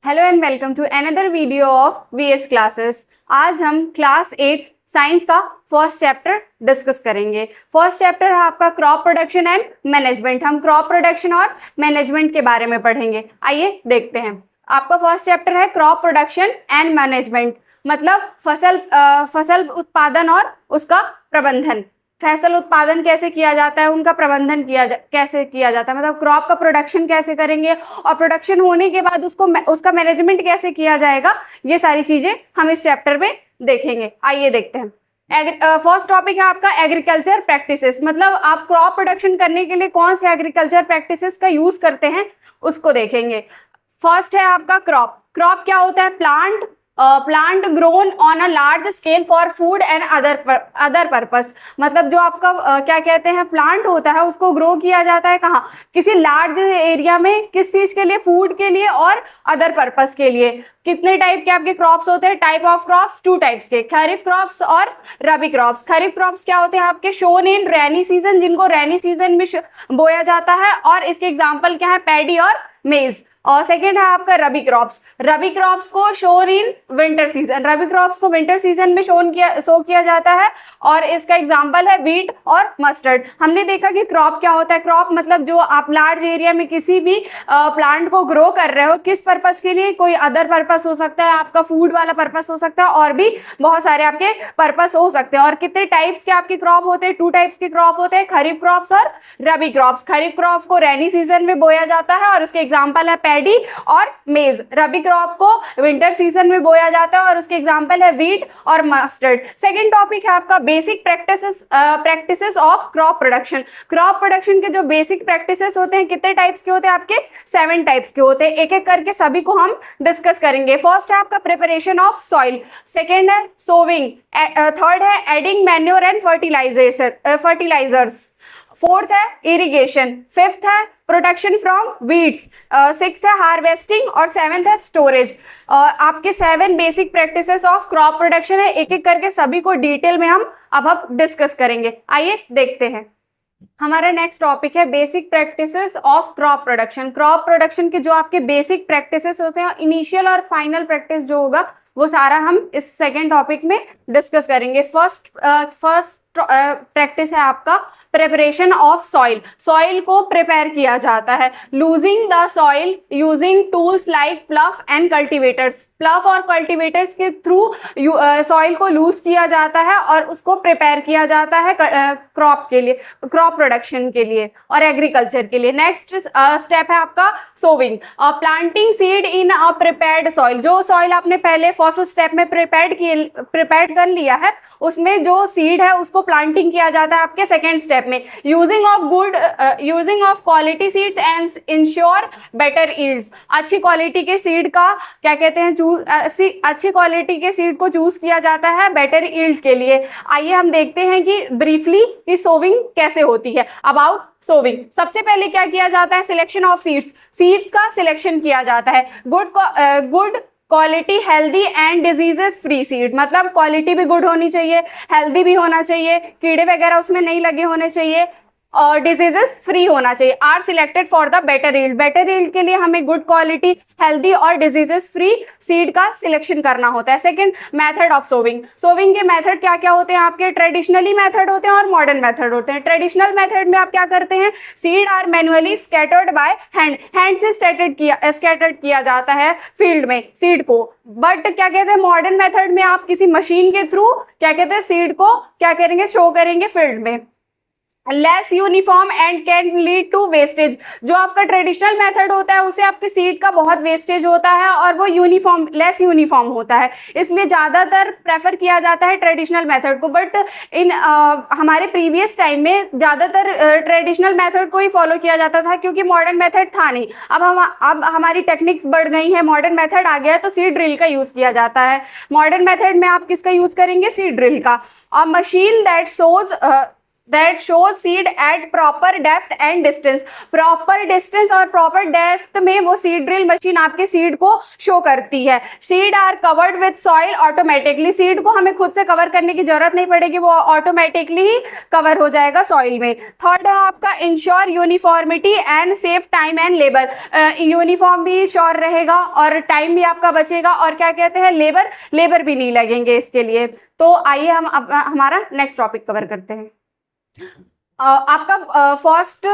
Hello and welcome to another video of VS classes. आज हम class 8 science का first chapter discuss करेंगे। First chapter है आपका क्रॉप प्रोडक्शन एंड मैनेजमेंट। हम क्रॉप प्रोडक्शन और मैनेजमेंट के बारे में पढ़ेंगे। आइए देखते हैं। आपका फर्स्ट चैप्टर है क्रॉप प्रोडक्शन एंड मैनेजमेंट, मतलब फसल उत्पादन और उसका प्रबंधन। फसल उत्पादन कैसे किया जाता है, उनका प्रबंधन कैसे किया जाता है, मतलब क्रॉप का प्रोडक्शन कैसे करेंगे और प्रोडक्शन होने के बाद उसका मैनेजमेंट कैसे किया जाएगा। ये सारी चीजें हम इस चैप्टर में देखेंगे। आइए देखते हैं। फर्स्ट टॉपिक है आपका एग्रीकल्चर प्रैक्टिसेस, मतलब आप क्रॉप प्रोडक्शन करने के लिए कौन से एग्रीकल्चर प्रैक्टिसेस का यूज करते हैं उसको देखेंगे। फर्स्ट है आपका क्रॉप। क्रॉप क्या होता है? Plant grown on a large scale for food and other purpose, मतलब जो आपका क्या कहते हैं प्लांट होता है उसको ग्रो किया जाता है कहाँ? किसी लार्ज एरिया में। किस चीज के लिए? फूड के लिए और अदर पर्पस के लिए। कितने टाइप के आपके क्रॉप्स होते हैं? टाइप ऑफ क्रॉप्स 2 टाइप्स के, खरीफ क्रॉप्स और रबी क्रॉप्स। खरीफ क्रॉप्स क्या होते हैं आपके? शोन इन रेनी सीजन, जिनको रेनी सीजन में बोया जाता है, और इसके एग्जाम्पल क्या है? पैडी और मेज। और सेकेंड है आपका रबी क्रॉप्स। रबी क्रॉप्स को shown in winter season, rabi crops को विंटर सीजन में शो किया जाता है, और इसका एग्जांपल है वीट और मस्टर्ड। हमने देखा कि क्रॉप क्या होता है। क्रॉप मतलब जो आप लार्ज एरिया में किसी भी प्लांट को ग्रो कर रहे हो, किस पर्पस के लिए? कोई अदर पर्पस हो सकता है, आपका फूड वाला पर्पस हो सकता है, और भी बहुत सारे आपके पर्पस हो सकते हैं। और कितने टाइप्स के आपके क्रॉप होते हैं? 2 टाइप्स के क्रॉप होते हैं, खरीफ क्रॉप्स और रबी क्रॉप्स। खरीफ क्रॉप को रेनी सीजन में बोया जाता है और उसके एग्जाम्पल है पैडी और मेज। रबी क्रॉप को विंटर सीजन में बोया जाता है और उसके एग्जांपल है वीट और मस्टर्ड। सेकंड टॉपिक है आपका basic practices of crop production. Crop production के जो बेसिक प्रैक्टिसेस होते हैं, कितने टाइप्स के होते हैं आपके? 7 टाइप्स के होते हैं। एक एक करके सभी को हम डिस्कस करेंगे। फर्स्ट है आपका प्रिपरेशन ऑफ सॉइल, सेकेंड है सोविंग, थर्ड है adding manure and fertilisers, fourth है इरिगेशन, फिफ्थ है प्रोटेक्शन फ्रॉम वीड्स, सिक्स्थ है हार्वेस्टिंग, और सेवेंथ है स्टोरेज। आपके 7 basic practices of crop production है। एक एक करके सभी को डिटेल में हम अब डिस्कस करेंगे। आइए देखते हैं। हमारा नेक्स्ट टॉपिक है basic practices of crop production. Crop production के जो आपके बेसिक प्रैक्टिसेस होते हैं, इनिशियल और फाइनल प्रैक्टिस जो होगा वो सारा हम इस सेकेंड टॉपिक में डिस्कस करेंगे। फर्स्ट प्रैक्टिस है आपका प्रिपरेशन ऑफ सॉइल। सॉइल को प्रिपेयर किया जाता है losing the soil using tools like प्लफ and cultivators. प्लफ और कल्टीवेटर्स के थ्रू सॉइल को लूज किया जाता है और उसको प्रिपेयर किया जाता है क्रॉप के लिए, क्रॉप प्रोडक्शन के लिए और एग्रीकल्चर के लिए। नेक्स्ट स्टेप है आपका sowing, planting seed in a prepared soil. जो सॉइल आपने पहले फर्स्ट स्टेप में प्रिपेयर्ड कर लिया है, उसमें जो सीड है उसको प्लांटिंग किया जाता है आपके सेकेंड स्टेप में। Using of quality seeds and ensure better yields. अच्छी क्वालिटी के सीड का क्या कहते हैं? अच्छी क्वालिटी के सीड को चूज किया जाता है बेटर यील्ड के लिए। आइए हम देखते हैं कि ब्रीफली कि सोविंग कैसे होती है। अबाउट सोविंग, सबसे पहले क्या किया जाता है? सिलेक्शन ऑफ सीड्स का सिलेक्शन किया जाता है। Good quality healthy and diseases free seed, मतलब क्वालिटी भी गुड होनी चाहिए, हेल्दी भी होना चाहिए, कीड़े वगैरह उसमें नहीं लगे होने चाहिए, और डिजीजेस फ्री होना चाहिए। Are selected for the better yield. Better yield के लिए हमें गुड क्वालिटी हेल्दी और डिजीजेस फ्री सीड का सिलेक्शन करना होता है। Second, method of sowing. Sowing के मेथड क्या क्या होते हैं आपके? ट्रेडिशनली मेथड होते हैं और मॉडर्न मेथड होते हैं। ट्रेडिशनल मेथड में आप क्या करते हैं? Seed are manually scattered by hand से स्कैटर्ड किया जाता है फील्ड में सीड को। बट क्या कहते हैं मॉडर्न मेथड में आप किसी मशीन के थ्रू क्या कहते हैं सीड को क्या करेंगे? शो करेंगे फील्ड में। Less uniform and can lead to wastage. जो आपका ट्रेडिशनल मेथड होता है उसे आपके सीड का बहुत वेस्टेज होता है और वो लेस यूनिफॉर्म होता है, इसलिए ज्यादातर प्रेफर किया जाता है ट्रेडिशनल मेथड को। बट इन हमारे प्रीवियस टाइम में ज्यादातर ट्रेडिशनल मेथड को ही फॉलो किया जाता था, क्योंकि मॉडर्न मेथड था नहीं। अब हमारी टेक्निक्स बढ़ गई है, मॉडर्न मेथड आ गया है, तो सीड ड्रिल का यूज किया जाता है। मॉडर्न मेथड में आप किसका यूज करेंगे? सीड ड्रिल का। अ machine that shows that shows seed at proper depth and distance। proper distance और proper depth में वो seed drill machine आपके seed को show करती है। seed are covered with soil automatically। seed को हमें खुद से cover करने की जरूरत नहीं पड़ेगी, वो automatically ही cover हो जाएगा soil में। थर्ड है आपका ensure uniformity and save time and labor। Uniform भी श्योर रहेगा और टाइम भी आपका बचेगा और क्या कहते हैं लेबर भी नहीं लगेंगे इसके लिए। तो आइए हम हमारा नेक्स्ट टॉपिक कवर करते हैं। आपका फर्स्ट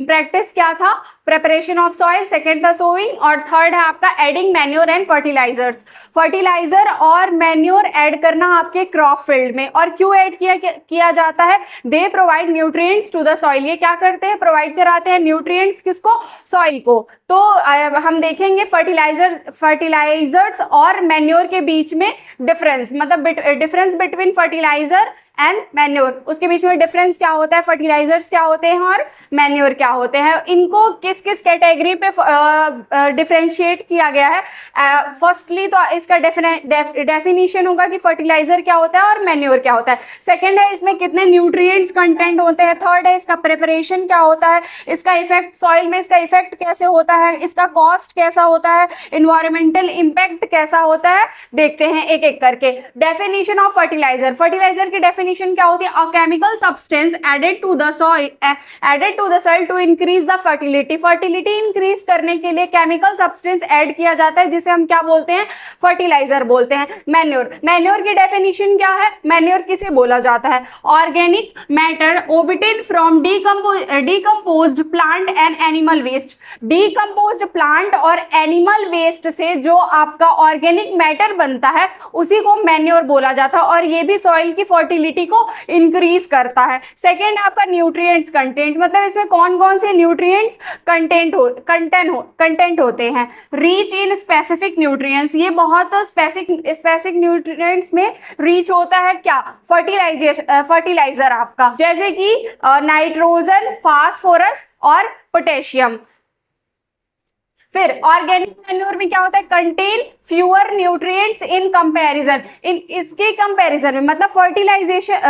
प्रैक्टिस क्या था? प्रेपरेशन ऑफ सॉइल, सेकेंड था सोइंग और थर्ड है आपका adding manure and fertilisers. Fertiliser और मैन्योर ऐड करना आपके क्रॉप फील्ड में। और क्यों ऐड किया जाता है? They provide nutrients to the soil. ये क्या करते हैं? प्रोवाइड कराते हैं न्यूट्रिएंट्स किसको? सॉइल को। तो हम देखेंगे फर्टिलाइजर्स और मैन्योर के बीच में डिफरेंस, मतलब difference between fertiliser and manure, उसके बीच में डिफरेंस क्या होता है, फर्टिलाइजर्स क्या होते हैं और मैन्योर क्या होते हैं, इनको किस किस कैटेगरी पे डिफरेंशिएट किया गया है। फर्स्टली तो इसका डेफिनेशन होगा कि फर्टिलाइजर क्या होता है और मैन्योर क्या होता है। सेकंड है इसमें कितने न्यूट्रिएंट्स कंटेंट होते हैं। थर्ड है इसका प्रिपरेशन क्या होता है, इसका इफेक्ट सॉइल में, इसका इफेक्ट कैसे होता है, इसका कॉस्ट कैसा होता है, इन्वायरमेंटल इम्पैक्ट कैसा होता है, देखते हैं एक एक करके। Definition of fertiliser. फर्टिलाइजर की डेफिनेशन क्या होती है? A chemical substance added to the soil to increase the fertility. Fertility increase करने के लिए केमिकल सब्सटेंस ऐड किया जाता है जिसे हम क्या बोलते हैं? फर्टिलाइजर बोलते हैं। मैन्योर की डेफिनेशन क्या है? मैन्योर किसे बोला जाता है? Organic matter obtained from decomposed plant and animal waste. Decomposed plant और एनिमल वेस्ट से जो आपका ऑर्गेनिक मैटर बनता है उसी को मैन्योर बोला जाता है और ये भी सॉइल की फर्टिलिटी को इंक्रीज करता है। सेकेंड आपका न्यूट्रिएंट्स कंटेंट, मतलब इसमें कौन कौन से न्यूट्रिएंट्स कंटेंट होते हैं। रीच इन स्पेसिफिक न्यूट्रिएंट्स, ये बहुत स्पेसिफिक न्यूट्रिएंट्स में रीच होता है क्या? फर्टिलाइजर आपका, जैसे कि नाइट्रोजन, फास्फोरस और पोटेशियम। फिर ऑर्गेनिक मैन्योर में क्या होता है? Contain fewer nutrients in comparison. इसके कंपैरिजन में, मतलब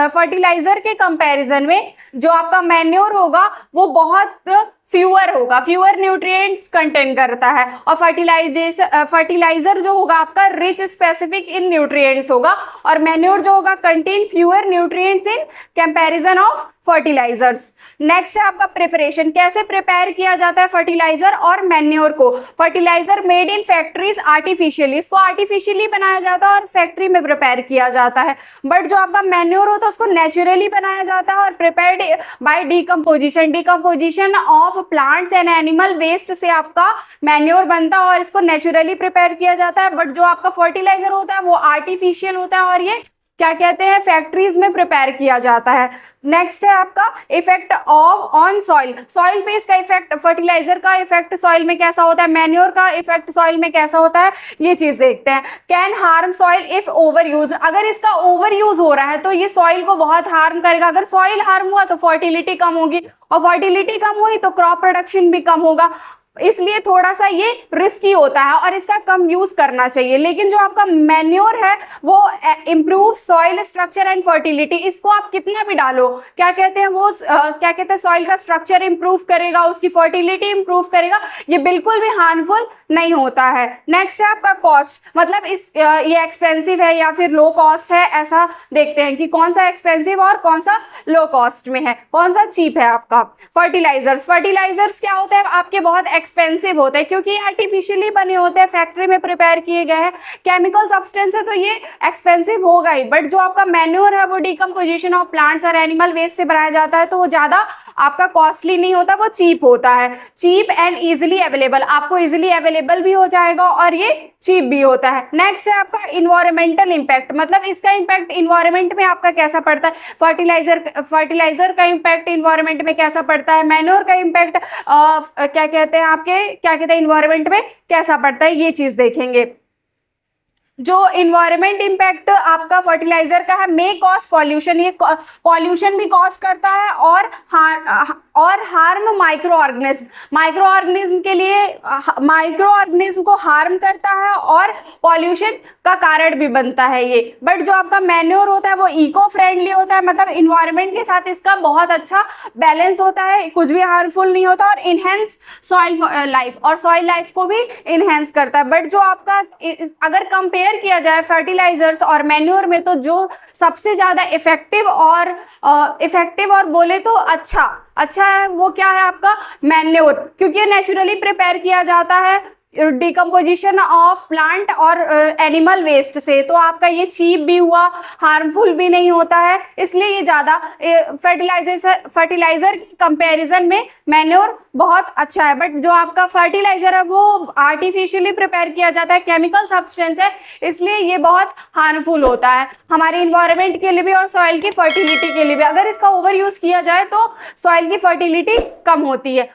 फर्टिलाइजर के कंपैरिजन में जो आपका मैन्योर होगा वो बहुत फ्यूअर न्यूट्रिएंट्स कंटेन करता है और फर्टिलाइजर जो होगा आपका रिच स्पेसिफिक इन न्यूट्रिएंट्स होगा और मैन्योर जो होगा contain fewer nutrients in comparison of fertilisers. Next है आपका प्रिपरेशन। कैसे प्रिपेयर किया जाता है फर्टिलाइजर और मैन्योर को? Fertiliser made in factories artificially, इसको आर्टिफिशियली बनाया जाता है और फैक्ट्री में प्रिपेयर किया जाता है। बट जो आपका मैन्योर होता है उसको नेचुरली बनाया जाता है और prepared by decomposition of plants and animal waste से आपका मैन्योर बनता है और इसको नेचुरली प्रिपेयर किया जाता है। बट जो आपका फर्टिलाइजर होता है वो आर्टिफिशियल होता है और ये क्या कहते हैं? फैक्ट्रीज में प्रिपेयर किया जाता है। नेक्स्ट है आपका इफेक्ट ऑन सॉइल पे इसका इफेक्ट, फर्टिलाइजर का इफेक्ट सॉइल में कैसा होता है, मैन्योर का इफेक्ट सॉइल में कैसा होता है, ये चीज देखते हैं। Can harm soil if over use, अगर इसका ओवर यूज हो रहा है तो ये सॉइल को बहुत हार्म करेगा। अगर सॉइल हार्म हुआ तो फर्टिलिटी कम होगी और फर्टिलिटी कम हुई तो क्रॉप प्रोडक्शन भी कम होगा, इसलिए थोड़ा सा ये रिस्की होता है और इसका कम यूज करना चाहिए। लेकिन जो आपका मैन्योर है वो improve soil structure and fertility, इसको आप कितना भी डालो क्या कहते हैं वो क्या कहते हैं सॉइल का स्ट्रक्चर इंप्रूव करेगा, उसकी फर्टिलिटी इंप्रूव करेगा, ये बिल्कुल भी हार्मफुल नहीं होता है। नेक्स्ट है आपका कॉस्ट, मतलब ये एक्सपेंसिव है या फिर लो कॉस्ट है, ऐसा देखते हैं कि कौन सा एक्सपेंसिव और कौन सा लो कॉस्ट में है, कौन सा चीप है आपका। फर्टिलाइजर्स क्या होता है आपके? बहुत एक्सपेंसिव होता है क्योंकि आर्टिफिशियली बने होते हैं, फैक्ट्री में प्रिपेयर किए गए हैं, केमिकल सब्सटेंस है तो ये एक्सपेंसिव होगा ही। बट जो आपका मैन्योर है वो डिकम्पोजिशन ऑफ प्लांट्स और एनिमल वेस्ट से बनाया जाता है तो वो ज्यादा आपका कॉस्टली नहीं होता, वो चीप होता है। चीप एंड इजिली अवेलेबल, आपको इजिली अवेलेबल भी हो जाएगा और ये चीप भी होता है। नेक्स्ट है आपका इन्वायरमेंटल इम्पैक्ट, मतलब इसका इम्पैक्ट इन्वायरमेंट में आपका कैसा पड़ता है। फर्टिलाइजर का इम्पैक्ट इन्वायरमेंट में कैसा पड़ता है, मैन्योर का इम्पैक्ट क्या कहते हैं इन्वायरमेंट में कैसा पड़ता है, ये चीज देखेंगे। जो इन्वायरमेंट इम्पैक्ट आपका फर्टिलाइजर का है, मे कॉज पॉल्यूशन, ये पॉल्यूशन भी कॉज करता है और और harm micro organism, micro organism के लिए माइक्रो ऑर्गेनिज्म को हार्म करता है और पॉल्यूशन का कारण भी बनता है ये। बट जो आपका मैन्योर होता है वो इको फ्रेंडली होता है, मतलब इन्वायरमेंट के साथ इसका बहुत अच्छा बैलेंस होता है, कुछ भी हार्मफुल नहीं होता और इनहेंस सॉइल लाइफ, और सॉइल लाइफ को भी इनहेंस करता है। बट जो आपका अगर कंपेयर किया जाए फर्टिलाइजर्स और मैन्योर में, तो जो सबसे ज्यादा इफेक्टिव और बोले तो अच्छा है वो क्या है आपका मैन्योर, क्योंकि ये नेचुरली प्रिपेयर किया जाता है डिकम्पोजिशन ऑफ प्लांट और एनिमल वेस्ट से, तो आपका ये चीप भी हुआ, हार्मफुल भी नहीं होता है, इसलिए ये ज़्यादा फर्टिलाइजर की कंपैरिजन में मैन्योर बहुत अच्छा है। बट जो आपका फर्टिलाइजर है वो आर्टिफिशियली प्रिपेयर किया जाता है, केमिकल सब्सटेंस है, इसलिए ये बहुत हार्मफुल होता है हमारे इन्वायरमेंट के लिए भी और सॉइल की फर्टिलिटी के लिए भी। अगर इसका ओवर यूज किया जाए तो सॉइल की फर्टिलिटी कम होती है।